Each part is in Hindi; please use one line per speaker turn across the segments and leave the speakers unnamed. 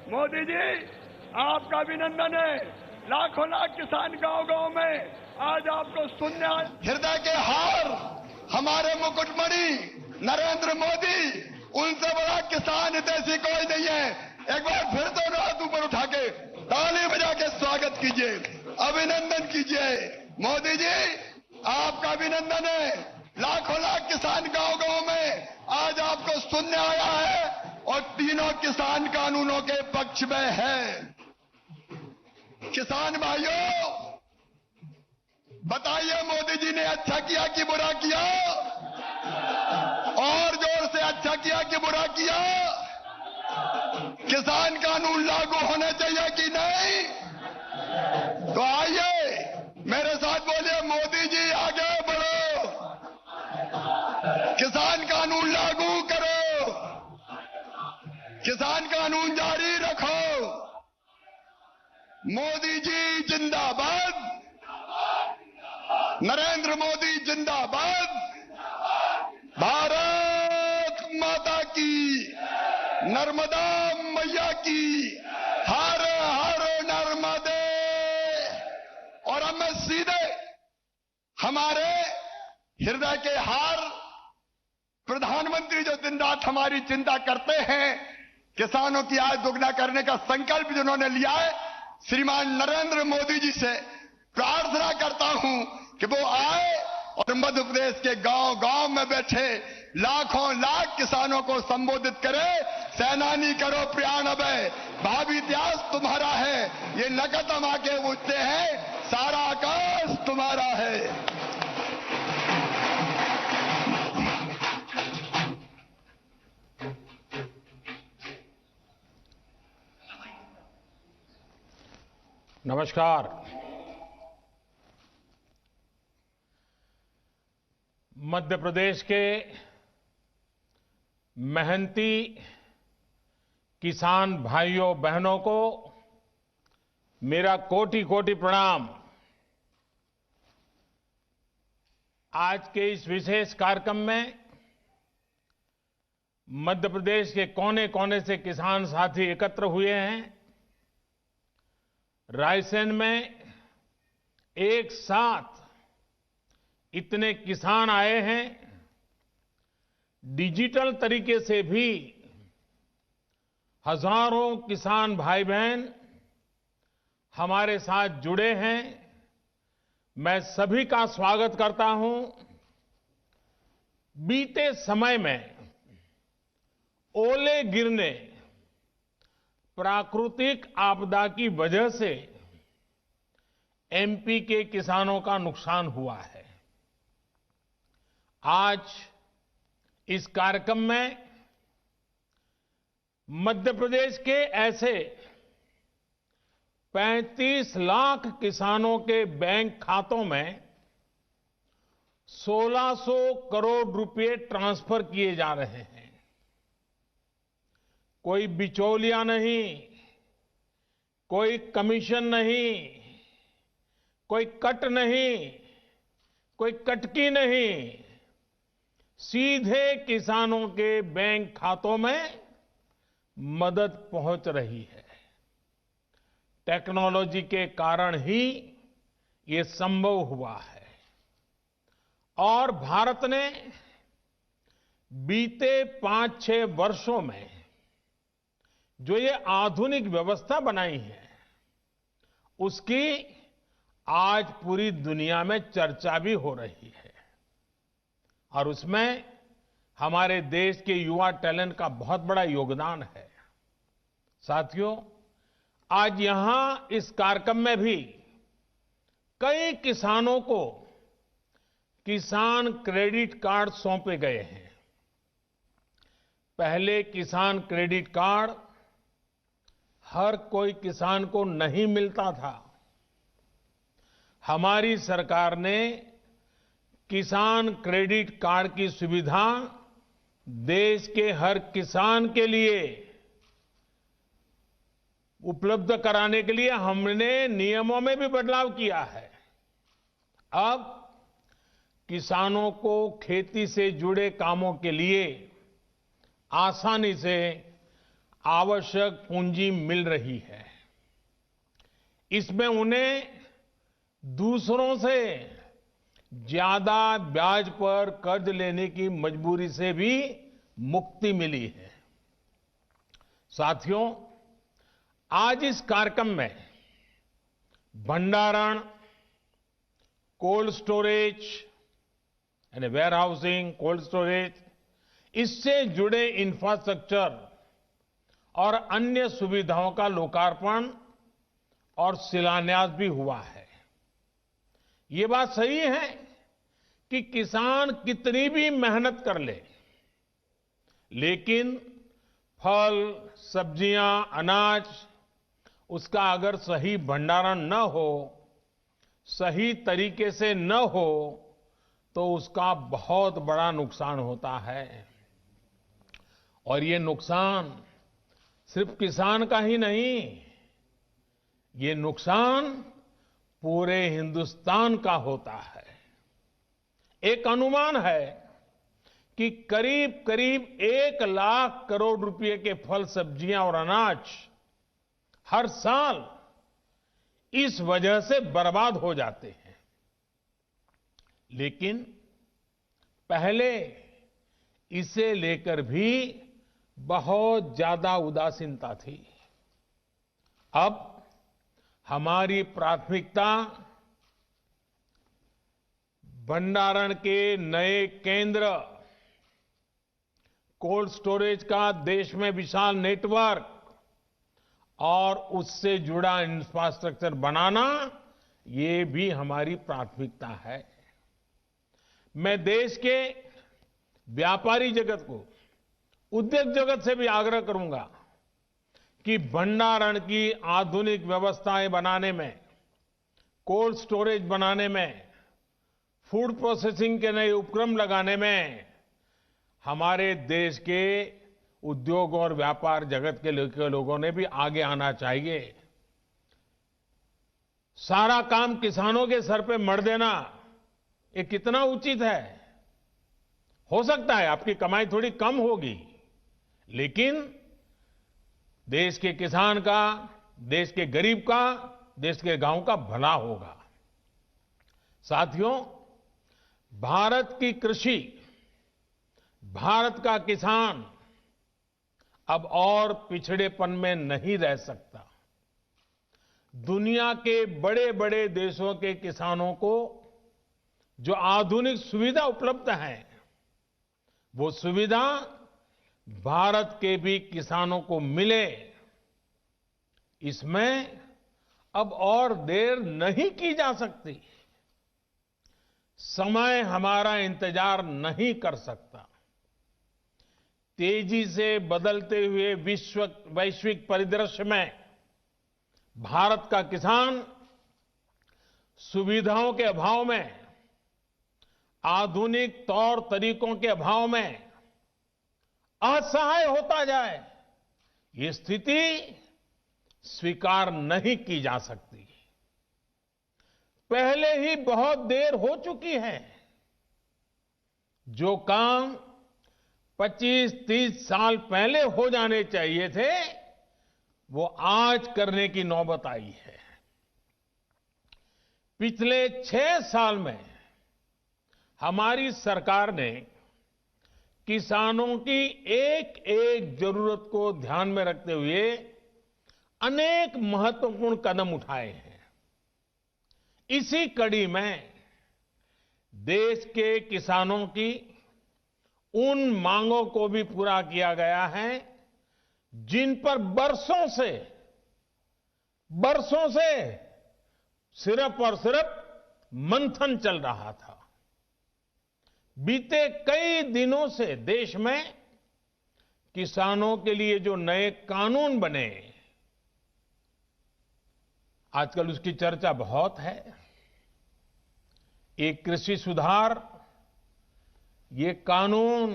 मोदी जी, आपका अभिनंदन है। लाखों लाख किसान गांव-गांव में आज आपको सुनने आए।
हृदय के हार हमारे मुकुटमणि नरेंद्र मोदी, उनसे बड़ा किसान हितैषी कोई नहीं है। एक बार फिर दोनों हाथ ऊपर उठा के ताली बजा के स्वागत कीजिए, अभिनंदन कीजिए। मोदी जी, आपका अभिनंदन है। लाखों लाख किसान गांव-गांव में आज आपको सुनने आया है और तीनों किसान कानूनों के पक्ष में है। किसान भाइयों, बताइए मोदी जी ने अच्छा किया कि बुरा किया? और जोर से अच्छा किया कि बुरा किया? किसान कानून लागू होने चाहिए कि नहीं? तो आइए मेरे साथ बोलिए, मोदी जी आगे बढ़ो, किसान कानून लागू करो, किसान कानून जारी रखो। मोदी जी जिंदाबाद, नरेंद्र मोदी जिंदाबाद, भारत माता की, नर्मदा मैया की, हर हर नर्मदे। और अब मैं सीधे हमारे हृदय के हार प्रधानमंत्री जो दिन रात हमारी चिंता करते हैं, किसानों की आय दुगना करने का संकल्प जिन्होंने लिया है, श्रीमान नरेंद्र मोदी जी से प्रार्थना करता हूं कि वो आए और मध्य प्रदेश के गांव-गांव में बैठे लाखों लाख किसानों को संबोधित करे। सेनानी करो प्रयाण अभय, भावी इतिहास तुम्हारा है, ये नकद हम आके पूछते हैं, सारा आकाश तुम्हारा है।
नमस्कार। मध्य प्रदेश के मेहनती किसान भाइयों बहनों को मेरा कोटि कोटि प्रणाम। आज के इस विशेष कार्यक्रम में मध्य प्रदेश के कोने कोने से किसान साथी एकत्र हुए हैं। रायसेन में एक साथ इतने किसान आए हैं। डिजिटल तरीके से भी हजारों किसान भाई बहन हमारे साथ जुड़े हैं। मैं सभी का स्वागत करता हूं। बीते समय में ओले गिरने, प्राकृतिक आपदा की वजह से एमपी के किसानों का नुकसान हुआ है। आज इस कार्यक्रम में मध्य प्रदेश के ऐसे 35 लाख किसानों के बैंक खातों में 1600 करोड़ रुपए ट्रांसफर किए जा रहे हैं। कोई बिचौलिया नहीं, कोई कमीशन नहीं, कोई कट नहीं, कोई कटकी नहीं, सीधे किसानों के बैंक खातों में मदद पहुंच रही है। टेक्नोलॉजी के कारण ही ये संभव हुआ है और भारत ने बीते 5-6 वर्षों में जो ये आधुनिक व्यवस्था बनाई है, उसकी आज पूरी दुनिया में चर्चा भी हो रही है और उसमें हमारे देश के युवा टैलेंट का बहुत बड़ा योगदान है। साथियों, आज यहां इस कार्यक्रम में भी कई किसानों को किसान क्रेडिट कार्ड सौंपे गए हैं। पहले किसान क्रेडिट कार्ड हर कोई किसान को नहीं मिलता था। हमारी सरकार ने किसान क्रेडिट कार्ड की सुविधा देश के हर किसान के लिए उपलब्ध कराने के लिए हमने नियमों में भी बदलाव किया है। अब किसानों को खेती से जुड़े कामों के लिए आसानी से आवश्यक पूंजी मिल रही है। इसमें उन्हें दूसरों से ज्यादा ब्याज पर कर्ज लेने की मजबूरी से भी मुक्ति मिली है। साथियों, आज इस कार्यक्रम में भंडारण, कोल्ड स्टोरेज यानी वेयर हाउसिंग, कोल्ड स्टोरेज, इससे जुड़े इंफ्रास्ट्रक्चर और अन्य सुविधाओं का लोकार्पण और शिलान्यास भी हुआ है। ये बात सही है कि किसान कितनी भी मेहनत कर ले, लेकिन फल, सब्जियां, अनाज, उसका अगर सही भंडारण न हो, सही तरीके से न हो, तो उसका बहुत बड़ा नुकसान होता है। और ये नुकसान सिर्फ किसान का ही नहीं, ये नुकसान पूरे हिंदुस्तान का होता है। एक अनुमान है कि करीब करीब 1 लाख करोड़ रुपए के फल, सब्जियां और अनाज हर साल इस वजह से बर्बाद हो जाते हैं। लेकिन पहले इसे लेकर भी बहुत ज्यादा उदासीनता थी। अब हमारी प्राथमिकता भंडारण के नए केंद्र, कोल्ड स्टोरेज का देश में विशाल नेटवर्क और उससे जुड़ा इंफ्रास्ट्रक्चर बनाना, ये भी हमारी प्राथमिकता है। मैं देश के व्यापारी जगत को, उद्योग जगत से भी आग्रह करूंगा कि भंडारण की आधुनिक व्यवस्थाएं बनाने में, कोल्ड स्टोरेज बनाने में, फूड प्रोसेसिंग के नए उपक्रम लगाने में हमारे देश के उद्योग और व्यापार जगत के लोगों ने भी आगे आना चाहिए। सारा काम किसानों के सर पे मढ़ देना, ये कितना उचित है? हो सकता है आपकी कमाई थोड़ी कम होगी, लेकिन देश के किसान का, देश के गरीब का, देश के गांव का भला होगा। साथियों, भारत की कृषि, भारत का किसान अब और पिछड़ेपन में नहीं रह सकता। दुनिया के बड़े बड़े देशों के किसानों को जो आधुनिक सुविधा उपलब्ध है, वो सुविधा भारत के भी किसानों को मिले, इसमें अब और देर नहीं की जा सकती। समय हमारा इंतजार नहीं कर सकता। तेजी से बदलते हुए वैश्विक परिदृश्य में भारत का किसान सुविधाओं के अभाव में, आधुनिक तौर तरीकों के अभाव में असहाय होता जाए, ये स्थिति स्वीकार नहीं की जा सकती। पहले ही बहुत देर हो चुकी है। जो काम 25-30 साल पहले हो जाने चाहिए थे, वो आज करने की नौबत आई है। पिछले 6 साल में हमारी सरकार ने किसानों की एक एक जरूरत को ध्यान में रखते हुए अनेक महत्वपूर्ण कदम उठाए हैं। इसी कड़ी में देश के किसानों की उन मांगों को भी पूरा किया गया है जिन पर बरसों से सिर्फ और सिर्फ मंथन चल रहा था। बीते कई दिनों से देश में किसानों के लिए जो नए कानून बने, आजकल उसकी चर्चा बहुत है। एक कृषि सुधार, ये कानून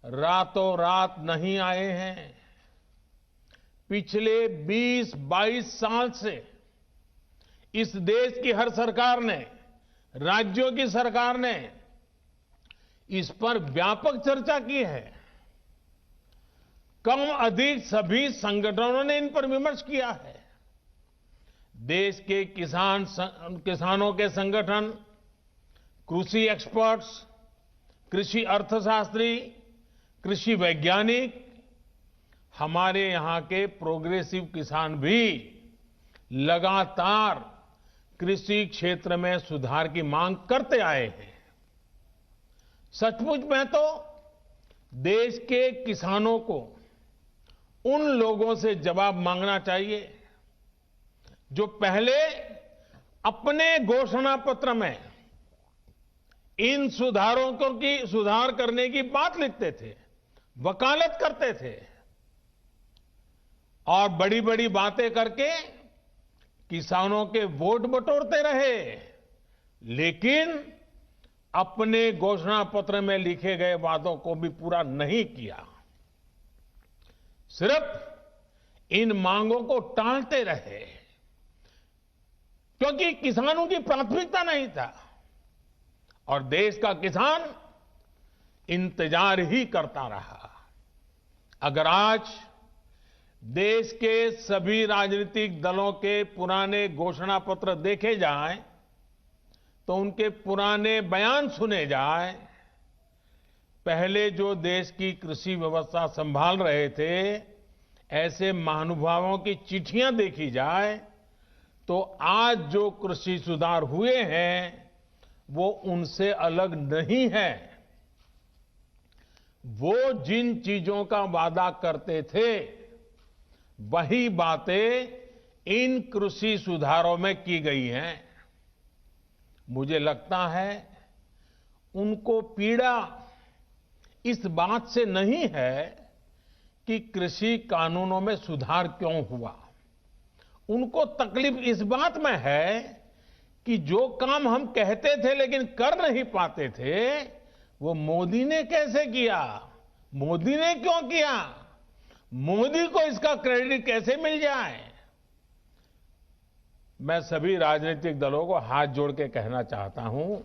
रातों रात नहीं आए हैं। पिछले 20-22 साल से इस देश की हर सरकार ने, राज्यों की सरकार ने इस पर व्यापक चर्चा की है। कम अधिक सभी संगठनों ने इन पर विमर्श किया है। देश के किसानों के संगठन, कृषि एक्सपर्ट्स, कृषि अर्थशास्त्री, कृषि वैज्ञानिक, हमारे यहां के प्रोग्रेसिव किसान भी लगातार कृषि क्षेत्र में सुधार की मांग करते आए हैं। सचमुच में तो देश के किसानों को उन लोगों से जवाब मांगना चाहिए जो पहले अपने घोषणा पत्र में इन सुधार करने की बात लिखते थे, वकालत करते थे और बड़ी बड़ी बातें करके किसानों के वोट बटोरते रहे, लेकिन अपने घोषणा पत्र में लिखे गए वादों को भी पूरा नहीं किया। सिर्फ इन मांगों को टालते रहे क्योंकि किसानों की प्राथमिकता नहीं था और देश का किसान इंतजार ही करता रहा। अगर आज देश के सभी राजनीतिक दलों के पुराने घोषणा पत्र देखे जाएं तो उनके पुराने बयान सुने जाएं, पहले जो देश की कृषि व्यवस्था संभाल रहे थे ऐसे महानुभावों की चिट्ठियां देखी जाए तो आज जो कृषि सुधार हुए हैं वो उनसे अलग नहीं है। वो जिन चीजों का वादा करते थे वही बातें इन कृषि सुधारों में की गई हैं। मुझे लगता है उनको पीड़ा इस बात से नहीं है कि कृषि कानूनों में सुधार क्यों हुआ, उनको तकलीफ इस बात में है कि जो काम हम कहते थे लेकिन कर नहीं पाते थे वो मोदी ने कैसे किया, मोदी ने क्यों किया, मोदी को इसका क्रेडिट कैसे मिल जाए। मैं सभी राजनीतिक दलों को हाथ जोड़ के कहना चाहता हूं,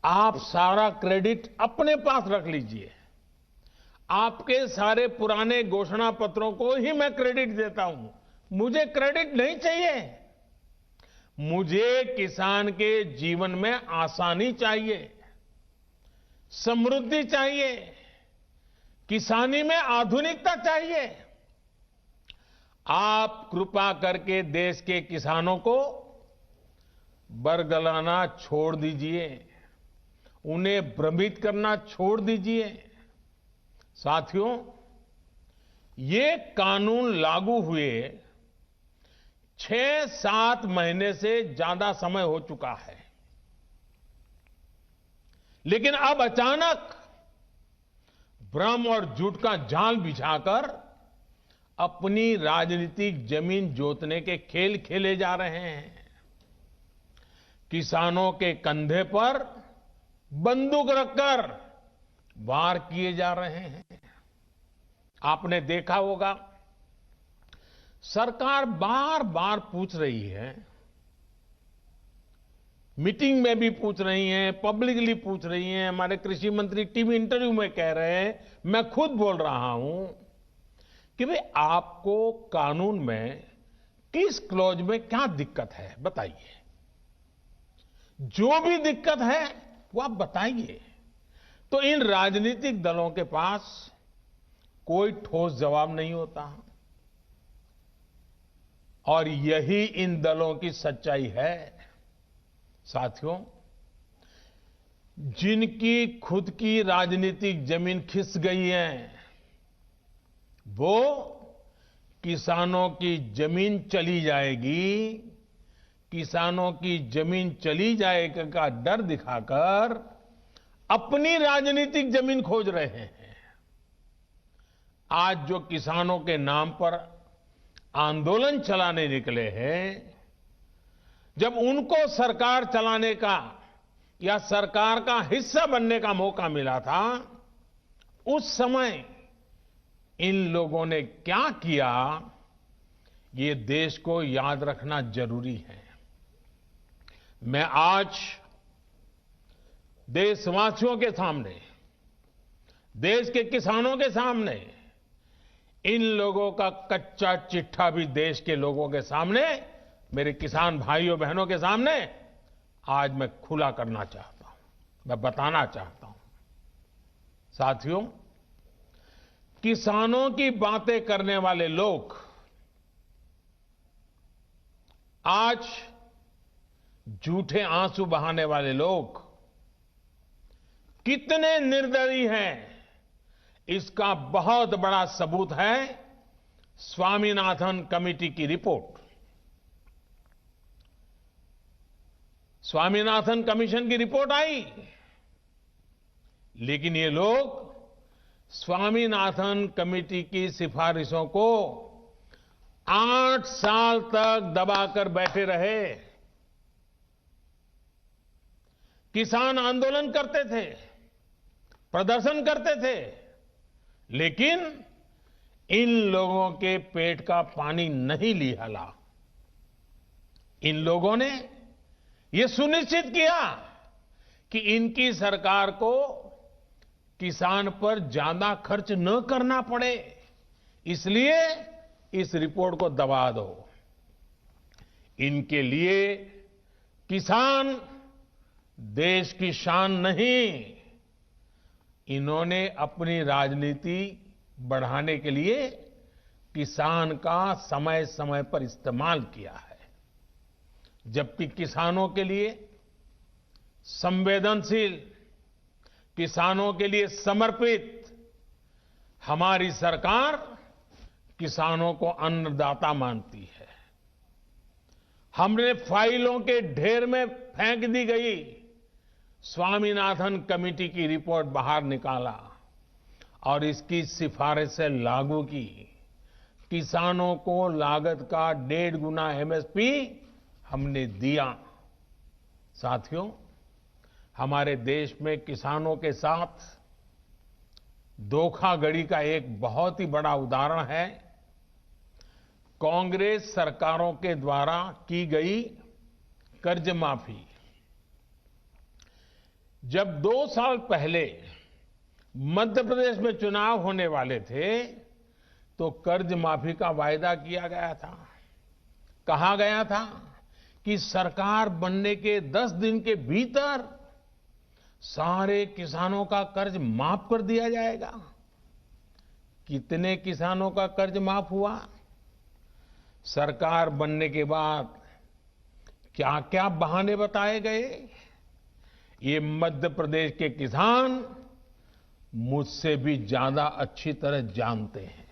आप सारा क्रेडिट अपने पास रख लीजिए। आपके सारे पुराने घोषणा पत्रों को ही मैं क्रेडिट देता हूं, मुझे क्रेडिट नहीं चाहिए। मुझे किसान के जीवन में आसानी चाहिए, समृद्धि चाहिए, किसानी में आधुनिकता चाहिए। आप कृपा करके देश के किसानों को बरगलाना छोड़ दीजिए, उन्हें भ्रमित करना छोड़ दीजिए। साथियों, ये कानून लागू हुए 6-7 महीने से ज्यादा समय हो चुका है, लेकिन अब अचानक भ्रम और झूठ का जाल बिछाकर अपनी राजनीतिक जमीन जोतने के खेल खेले जा रहे हैं। किसानों के कंधे पर बंदूक रखकर वार किए जा रहे हैं। आपने देखा होगा, सरकार बार बार पूछ रही है, मीटिंग में भी पूछ रही हैं, पब्लिकली पूछ रही हैं, हमारे कृषि मंत्री टीवी इंटरव्यू में कह रहे हैं, मैं खुद बोल रहा हूं कि भाई आपको कानून में किस क्लॉज में क्या दिक्कत है बताइए। जो भी दिक्कत है वो आप बताइए। तो इन राजनीतिक दलों के पास कोई ठोस जवाब नहीं होता और यही इन दलों की सच्चाई है। साथियों, जिनकी खुद की राजनीतिक जमीन खिस गई है वो किसानों की जमीन चली जाएगी, किसानों की जमीन चली जाएगी का डर दिखाकर अपनी राजनीतिक जमीन खोज रहे हैं। आज जो किसानों के नाम पर आंदोलन चलाने निकले हैं, जब उनको सरकार चलाने का या सरकार का हिस्सा बनने का मौका मिला था, उस समय इन लोगों ने क्या किया, ये देश को याद रखना जरूरी है। मैं आज देशवासियों के सामने, देश के किसानों के सामने इन लोगों का कच्चा चिट्ठा भी देश के लोगों के सामने, मेरे किसान भाइयों बहनों के सामने आज मैं खुला करना चाहता हूं, मैं बताना चाहता हूं। साथियों, किसानों की बातें करने वाले लोग आज झूठे आंसू बहाने वाले लोग कितने निर्दयी हैं, इसका बहुत बड़ा सबूत है स्वामीनाथन कमेटी की रिपोर्ट। स्वामीनाथन कमीशन की रिपोर्ट आई, लेकिन ये लोग स्वामीनाथन कमेटी की सिफारिशों को 8 साल तक दबाकर बैठे रहे। किसान आंदोलन करते थे, प्रदर्शन करते थे, लेकिन इन लोगों के पेट का पानी नहीं लिहला। इन लोगों ने यह सुनिश्चित किया कि इनकी सरकार को किसान पर ज्यादा खर्च न करना पड़े, इसलिए इस रिपोर्ट को दबा दो। इनके लिए किसान देश की शान नहीं, इन्होंने अपनी राजनीति बढ़ाने के लिए किसान का समय समय पर इस्तेमाल किया है। जबकि किसानों के लिए संवेदनशील, किसानों के लिए समर्पित हमारी सरकार किसानों को अन्नदाता मानती है। हमने फाइलों के ढेर में फेंक दी गई स्वामीनाथन कमेटी की रिपोर्ट बाहर निकाला और इसकी सिफारिश से लागू की। किसानों को लागत का 1.5 गुना एमएसपी हमने दिया। साथियों, हमारे देश में किसानों के साथ धोखाधड़ी का एक बहुत ही बड़ा उदाहरण है कांग्रेस सरकारों के द्वारा की गई कर्ज माफी। जब 2 साल पहले मध्य प्रदेश में चुनाव होने वाले थे तो कर्ज माफी का वायदा किया गया था। कहा गया था कि सरकार बनने के 10 दिन के भीतर सारे किसानों का कर्ज माफ कर दिया जाएगा। कितने किसानों का कर्ज माफ हुआ? सरकार बनने के बाद क्या क्या बहाने बताए गए, ये मध्य प्रदेश के किसान मुझसे भी ज्यादा अच्छी तरह जानते हैं।